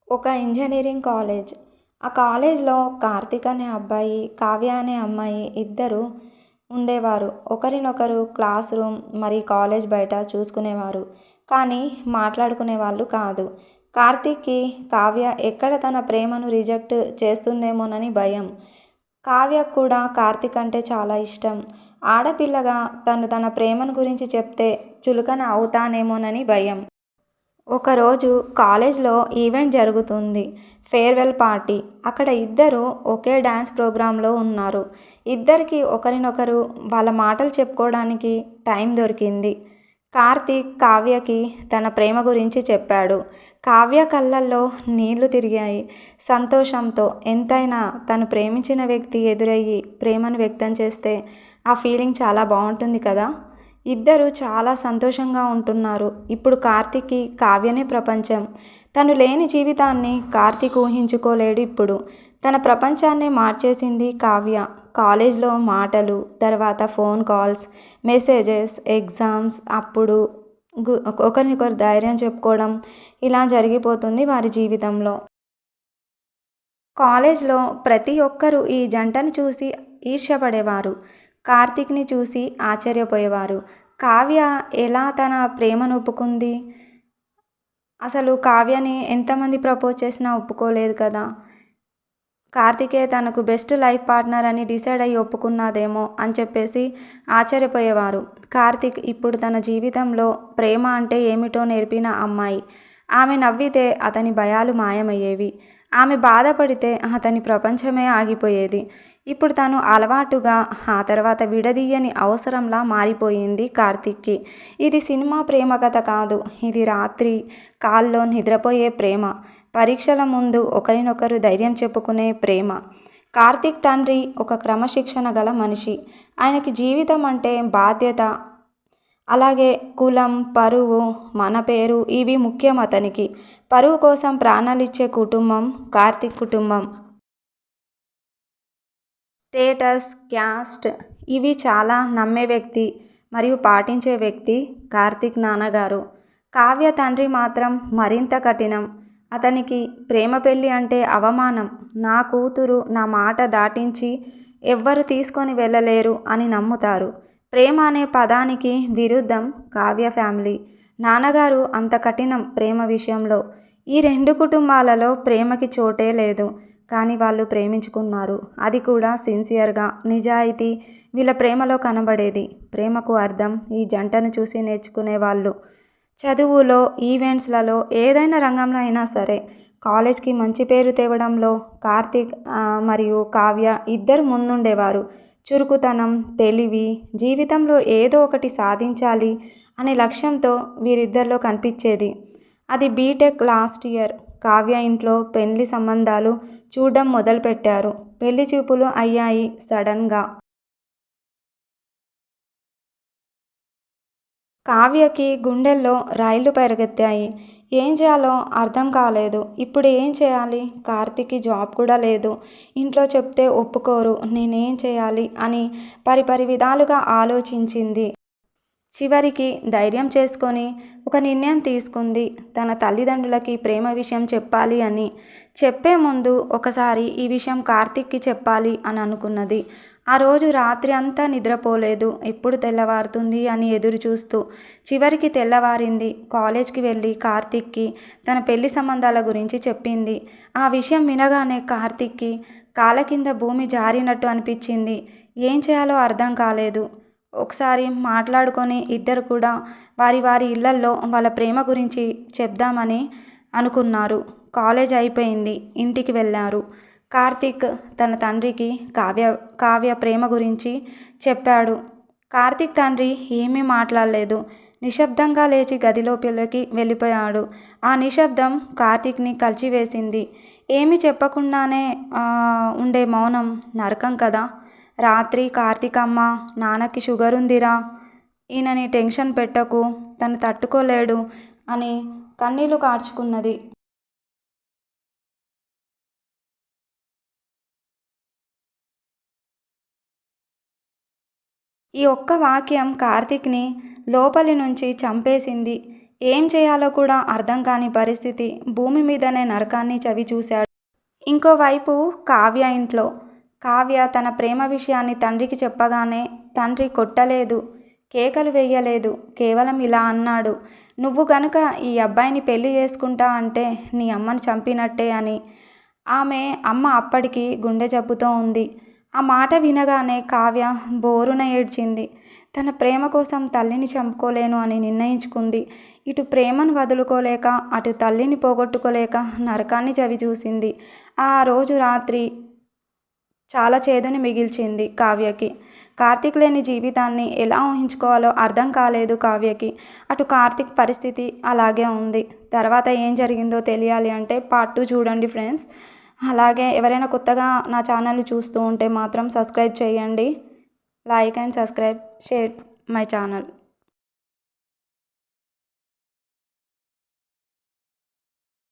ఒక engineering college. ఆ కాలేజ్‌లో కార్తీక్ అనే అబ్బాయి, కావ్య అనే అమ్మాయి ఇద్దరు ఉండేవారు. ఒకరినొకరు క్లాస్ రూమ్, మరి కాలేజ్ బయట చూసుకునేవారు. కానీ మాట్లాడుకునేవాళ్ళు కాదు. కార్తీక్‌కి కావ్య ఎక్కడ తన ప్రేమను రిజెక్ట్ చేస్తుందేమోనని భయం. కావ్యకు కూడా కార్తీక్ అంటే చాలా ఇష్టం. ఆడపిల్లగా తను తన ప్రేమను గురించి చెప్తే చులకన అవుతానేమోనని భయం. ఒకరోజు కాలేజ్లో ఈవెంట్ జరుగుతుంది. Farewell party. అక్కడ ఇద్దరు ఒకే డ్యాన్స్ ప్రోగ్రాంలో ఉన్నారు. ఇద్దరికీ ఒకరినొకరు వాళ్ళ మాటలు చెప్పుకోవడానికి టైం దొరికింది. కార్తీక్ కావ్యకి తన ప్రేమ గురించి చెప్పాడు. కావ్య కళ్ళల్లో నీళ్లు తిరిగాయి సంతోషంతో. ఎంతైనా తను ప్రేమించిన వ్యక్తి ఎదురయ్యి ప్రేమను వ్యక్తం చేస్తే ఆ ఫీలింగ్ చాలా బాగుంటుంది కదా. ఇద్దరు చాలా సంతోషంగా ఉంటున్నారు. ఇప్పుడు కార్తీక్‌కి కావ్యనే ప్రపంచం. తను లేని జీవితాన్ని కార్తీక్ ఊహించుకోలేడు ఇప్పుడు. తన ప్రపంచాన్నే మార్చేసింది కావ్య. కాలేజ్లో మాటలు, తర్వాత ఫోన్ కాల్స్, మెసేజెస్, ఎగ్జామ్స్, అప్పుడు ఒకరినొకరు ధైర్యం చెప్పుకోవడం, ఇలా జరిగిపోతుంది వారి జీవితంలో. కాలేజ్లో ప్రతి ఒక్కరూ ఈ జంటను చూసి ఈర్ష్యపడేవారు. కార్తీక్‌ని చూసి ఆశ్చర్యపోయేవారు. కావ్య ఎలా తన ప్రేమను ఒప్పుకుంది? అసలు కావ్యని ఎంతమంది ప్రపోజ్ చేసినా ఒప్పుకోలేదు కదా. కార్తీకే తనకు బెస్ట్ లైఫ్ పార్ట్నర్ అని డిసైడ్ అయ్యి ఒప్పుకున్నదేమో అని చెప్పేసి ఆశ్చర్యపోయేవారు. కార్తీక్ ఇప్పుడు తన జీవితంలో ప్రేమ అంటే ఏమిటో నేర్పిన అమ్మాయి. ఆమె నవ్వితే అతని భయాలు మాయమయ్యేవి. ఆమె బాధపడితే అతని ప్రపంచమే ఆగిపోయేది. ఇప్పుడు తను అలవాటుగా, ఆ తర్వాత విడదీయని అవసరంలా మారిపోయింది కార్తీక్‌కి. ఇది సినిమా ప్రేమ కథ కాదు. ఇది రాత్రి కాల్లో నిద్రపోయే ప్రేమ. పరీక్షల ముందు ఒకరినొకరు ధైర్యం చెప్పుకునే ప్రేమ. కార్తీక్ తండ్రి ఒక క్రమశిక్షణ గల మనిషి. ఆయనకి జీవితం అంటే బాధ్యత, అలాగే కులం, పరువు, మన పేరు ఇవి ముఖ్యం అతనికి. పరువు కోసం ప్రాణాలిచ్చే కుటుంబం కార్తీక్ కుటుంబం. స్టేటస్, క్యాస్ట్ ఇవి చాలా నమ్మే వ్యక్తి మరియు పాటించే వ్యక్తి కార్తీక్ నాన్నగారు. కావ్య తండ్రి మాత్రం మరింత కఠినం. అతనికి ప్రేమ పెళ్ళి అంటే అవమానం. నా కూతురు నా మాట దాటించి ఎవ్వరు తీసుకొని వెళ్ళలేరు అని నమ్ముతారు. ప్రేమ అనే పదానికి విరుద్ధం కావ్య ఫ్యామిలీ. నాన్నగారు అంత కఠినం ప్రేమ విషయంలో. ఈ రెండు కుటుంబాలలో ప్రేమకి చోటే లేదు. కానీ వాళ్ళు ప్రేమించుకున్నారు. అది కూడా సిన్సియర్గా, నిజాయితీ వీళ్ళ ప్రేమలో కనబడేది. ప్రేమకు అర్థం ఈ జంటను చూసి నేర్చుకునేవాళ్ళు. చదువులో, ఈవెంట్స్లలో, ఏదైనా రంగంలో అయినా సరే. కాలేజ్కి మంచి పేరు తేవడంలో కార్తీక్ మరియు కావ్య ఇద్దరు ముందుండేవారు. చురుకుతనం, తెలివి, జీవితంలో ఏదో ఒకటి సాధించాలి అనే లక్ష్యంతో వీరిద్దరిలో కనిపించేది. అది బీటెక్ లాస్ట్ ఇయర్. కావ్య ఇంట్లో పెళ్లి సంబంధాలు చూడడం మొదలుపెట్టారు. పెళ్లి చూపులు అయ్యాయి సడన్గా. కావ్యకి గుండెల్లో రైళ్లు పరిగెత్తాయి. ఏం చేయాలో అర్థం కాలేదు. ఇప్పుడు ఏం చేయాలి? కార్తీక్‌కి జాబ్ కూడా లేదు. ఇంట్లో చెప్తే ఒప్పుకోరు. నేనేం చేయాలి అని పరిపరి విధాలుగా ఆలోచించింది. చివరికి ధైర్యం చేసుకొని ఒక నిర్ణయం తీసుకుంది. తన తల్లిదండ్రులకి ప్రేమ విషయం చెప్పాలి అని. చెప్పే ముందు ఒకసారి ఈ విషయం కార్తీక్‌కి చెప్పాలి అని అనుకున్నది. ఆ రోజు రాత్రి అంతా నిద్రపోలేదు. ఎప్పుడు తెల్లవారుతుంది అని ఎదురు చూస్తూ. చివరికి తెల్లవారింది. కాలేజ్‌కి వెళ్ళి కార్తీక్‌కి తన పెళ్లి సంబంధాల గురించి చెప్పింది. ఆ విషయం వినగానే కార్తీక్‌కి కాళ్ళ కింద భూమి జారినట్టు అనిపించింది. ఏం చేయాలో అర్థం కాలేదు. ఒకసారి మాట్లాడుకొని ఇద్దరు కూడా వారి వారి ఇళ్లల్లో వాళ్ళ ప్రేమ గురించి చెప్దామని అనుకున్నారు. కాలేజ్ అయిపోయింది. ఇంటికి వెళ్ళారు. కార్తీక్ తన తండ్రికి కావ్య ప్రేమ గురించి చెప్పాడు. కార్తీక్ తండ్రి ఏమీ మాట్లాడలేదు. నిశ్శబ్దంగా లేచి గదిలోపలికి వెళ్ళిపోయాడు. ఆ నిశ్శబ్దం కార్తీక్‌ని కలిచివేసింది. ఏమీ చెప్పకుండానే ఉండే మౌనం నరకం కదా. రాత్రి కార్తీక్ అమ్మ, నాన్నకి షుగర్ ఉందిరా, ఈయనని టెన్షన్ పెట్టకు, తను తట్టుకోలేడు అని కన్నీళ్లు కార్చుకున్నది. ఈ ఒక్క వాక్యం కార్తీక్‌ని లోపలి నుంచి చంపేసింది. ఏం చేయాలో కూడా అర్థం కాని పరిస్థితి. భూమి మీదనే నరకాన్ని చవిచూశాడు. ఇంకోవైపు కావ్య ఇంట్లో. కావ్య తన ప్రేమ విషయాన్ని తండ్రికి చెప్పగానే తండ్రి కొట్టలేదు, కేకలు వేయలేదు. కేవలం ఇలా అన్నాడు, నువ్వు గనుక ఈ అబ్బాయిని పెళ్లి చేసుకుంటా అంటే నీ అమ్మని చంపినట్టే అని. ఆమె అమ్మ అప్పటికి గుండె జబ్బుతో ఉంది. ఆ మాట వినగానే కావ్య బోరున ఏడ్చింది. తన ప్రేమ కోసం తల్లిని చంపుకోలేను అని నిర్ణయించుకుంది. ఇటు ప్రేమను వదులుకోలేక, అటు తల్లిని పోగొట్టుకోలేక నరకాన్ని చవిచూసింది. ఆ రోజు రాత్రి చాలా చేదుని మిగిల్చింది కావ్యకి. కార్తీక్ లేని జీవితాన్ని ఎలా ఊహించుకోవాలో అర్థం కాలేదు కావ్యకి. అటు కార్తీక్ పరిస్థితి అలాగే ఉంది. తర్వాత ఏం జరిగిందో తెలియాలి అంటే పార్ట్ 2 చూడండి ఫ్రెండ్స్. అలాగే ఎవరైనా కొత్తగా నా ఛానల్ని చూస్తూ ఉంటే మాత్రం సబ్స్క్రైబ్ చేయండి. Like and subscribe, share my channel.